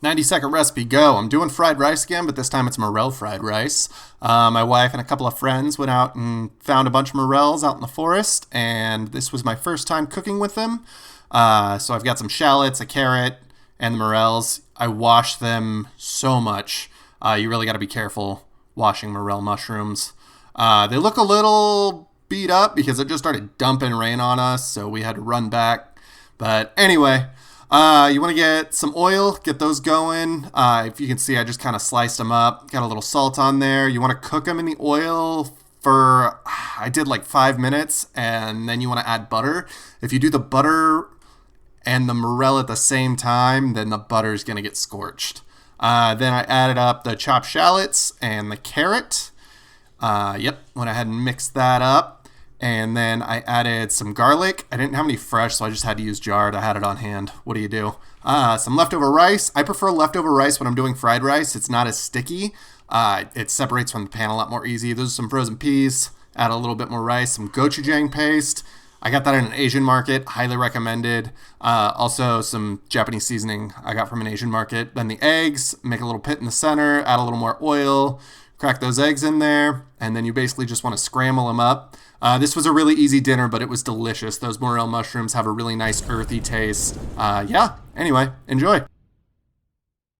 90-second recipe, go. I'm doing fried rice again, but this time it's morel fried rice. My wife and a couple of friends went out and found a bunch of morels out in the forest, and this was my first time cooking with them. So I've got some shallots, a carrot, and the morels. I wash them so much. You really got to be careful washing morel mushrooms. They look a little beat up because it just started dumping rain on us, so we had to run back. But anyway, you want to get some oil, get those going. If you can see, I just kind of sliced them up. Got a little salt on there. You want to cook them in the oil for, I did like 5 minutes, and then you want to add butter. If you do the butter and the morel at the same time, then the butter is going to get scorched. Then I added up the chopped shallots and the carrot. Went ahead and mixed that up. And then I added some garlic. I didn't have any fresh, so I just had to use jarred. I had it on hand. What do you do? Some leftover rice. I prefer leftover rice when I'm doing fried rice. It's not as sticky. It separates from the pan a lot more easy. Those are some frozen peas. Add a little bit more rice. Some gochujang paste. I got that in an Asian market. Highly recommended. Also some Japanese seasoning I got from an Asian market. Then the eggs. Make a little pit in the center. Add a little more oil. Crack those eggs in there. And then you basically just want to scramble them up. This was a really easy dinner, but it was delicious. Those morel mushrooms have a really nice earthy taste. Anyway, enjoy.